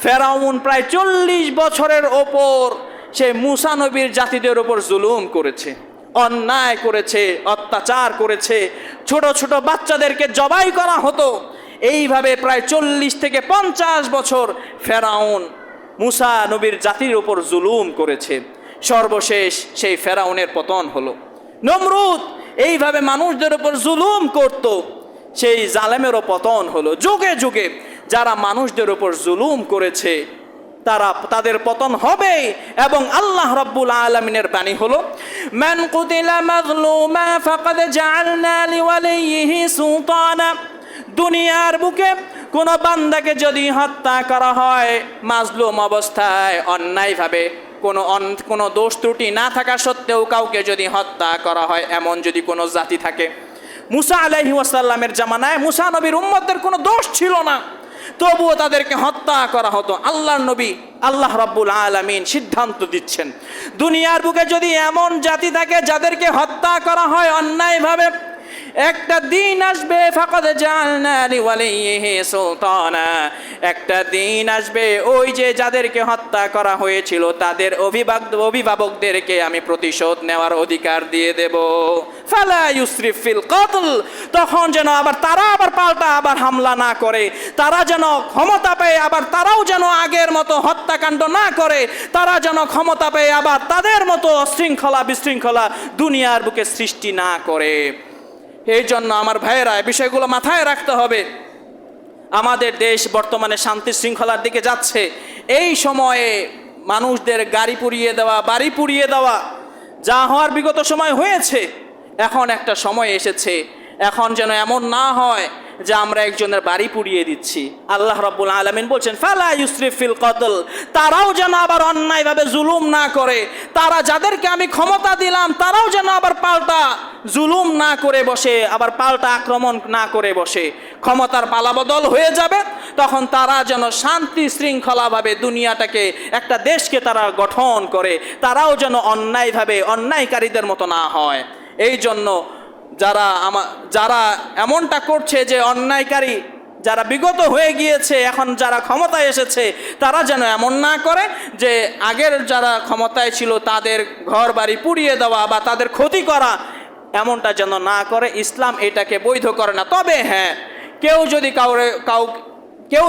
ফেরাউন প্রায় 40 বছরের ওপর সে মুসা নবীর জাতিদের ওপর জুলুম করেছে, অন্যায় করেছে, অত্যাচার করেছে, ছোট ছোট বাচ্চাদেরকে জবাই করা হতো। এইভাবে প্রায় 40 থেকে 50 বছর ফেরাউন মুসা নবীর জাতির উপর জুলুম করেছে। সর্বশেষ সেই ফেরাউনের পতন হলো। নমরুদ এইভাবে মানুষদের উপর জুলুম করত, সেই জালেমেরও পতন হলো। যুগে যুগে যারা মানুষদের উপর জুলুম করেছে তাদের পতন হবে। এবং আল্লাহ রাব্বুল আলামিনের বাণী হলো, মান কুতিলা মাজলুমা ফাকাদ জাআলনা লিওয়ালিহি সুলতানা। দুনিয়ার বুকে কোন বান্দাকে যদি হত্যা করা হয় মাজলুম অবস্থায়, অন্যায়ভাবে, কোনো দোষ ত্রুটি না থাকা সত্ত্বেও কাউকে যদি হত্যা করা হয়, এমন যদি কোনো জাতি থাকে, মুসা আলাইহিস সালামের জামানায় মুসা নবীর উম্মতদের কোনো দোষ ছিল না, তবুও তাদেরকে হত্যা করা হতো। আল্লাহর নবী আল্লাহ রাব্বুল আলামিন সিদ্ধান্ত দিচ্ছেন, দুনিয়ার বুকে যদি এমন জাতি থাকে যাদেরকে হত্যা করা হয় অন্যায়ভাবে, একটা দিন আসবে ফাকাদ জাআলনা লিওয়ালিহি সুলতানা, একটা দিন আসবে ওই যে যাদেরকে হত্যা করা হয়েছিল তাদের অভিভাবকদেরকে আমি প্রতিশোধ নেওয়ার অধিকার দিয়ে দেব। ফালা ইউসরিফ ফিল কতল, তখন যেন তারা পাল্টা হামলা না করে, তারা যেন ক্ষমতা পেয়ে তারাও যেন আগের মতো হত্যাকাণ্ড না করে, তারা যেন ক্ষমতা পেয়ে তাদের মতো শৃঙ্খলা বিশৃঙ্খলা দুনিয়ার বুকে সৃষ্টি না করে। এই জন্য আমার ভাইয়েরা এই বিষয়গুলো মাথায় রাখতে হবে। আমাদের দেশ বর্তমানে শান্তি শৃঙ্খলার দিকে যাচ্ছে। এই সময়ে মানুষদের গাড়ি পুড়িয়ে দেওয়া, বাড়ি পুড়িয়ে দেওয়া যা হওয়ার বিগত সময় হয়েছে, এখন একটা সময় এসেছে এখন যেন এমন না হয় যে আমরা একজনের বাড়ি পুড়িয়ে দিচ্ছি। আল্লাহ রাব্বুল আলামিন বলছেন ফালা ইউসরিফ ফিল কতল, তারাও যেন অন্যায়ভাবে জুলুম না করে, তারা যাদেরকে আমি ক্ষমতা দিলাম তারাও যেন পাল্টা জুলুম না করে বসে, পাল্টা আক্রমণ না করে বসে। ক্ষমতার পালাবদল হয়ে যাবে, তখন তারা যেন শান্তি শৃঙ্খলাভাবে দুনিয়াটাকে, একটা দেশকে তারা গঠন করে, তারাও যেন অন্যায়ভাবে অন্যায়কারীদের মতো না হয়। এই জন্য যারা এমনটা করছে যে অন্যায়কারী, যারা বিগত হয়ে গিয়েছে, এখন যারা ক্ষমতায় এসেছে, তারা যেন এমন না করে যে আগের যারা ক্ষমতায় ছিল তাদের ঘর বাড়ি পুড়িয়ে দেওয়া বা তাদের ক্ষতি করা, এমনটা যেন না করে। ইসলাম এটাকে বৈধ করে না। তবে হ্যাঁ, কেউ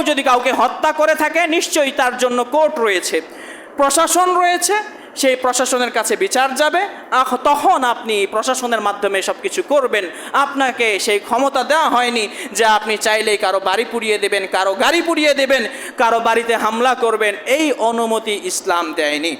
যদি কাউকে হত্যা করে থাকে, নিশ্চয়ই তার জন্য কোর্ট রয়েছে, প্রশাসন রয়েছে, সেই প্রশাসনের কাছে বিচার যাবে। তখন আপনি প্রশাসনের মাধ্যমে সব কিছু করবেন। আপনাকে সেই ক্ষমতা দেওয়া হয়নি যে আপনি চাইলেই কারো বাড়ি পুড়িয়ে দেবেন, কারো গাড়ি পুড়িয়ে দেবেন, কারো বাড়িতে হামলা করবেন। এই অনুমতি ইসলাম দেয়নি।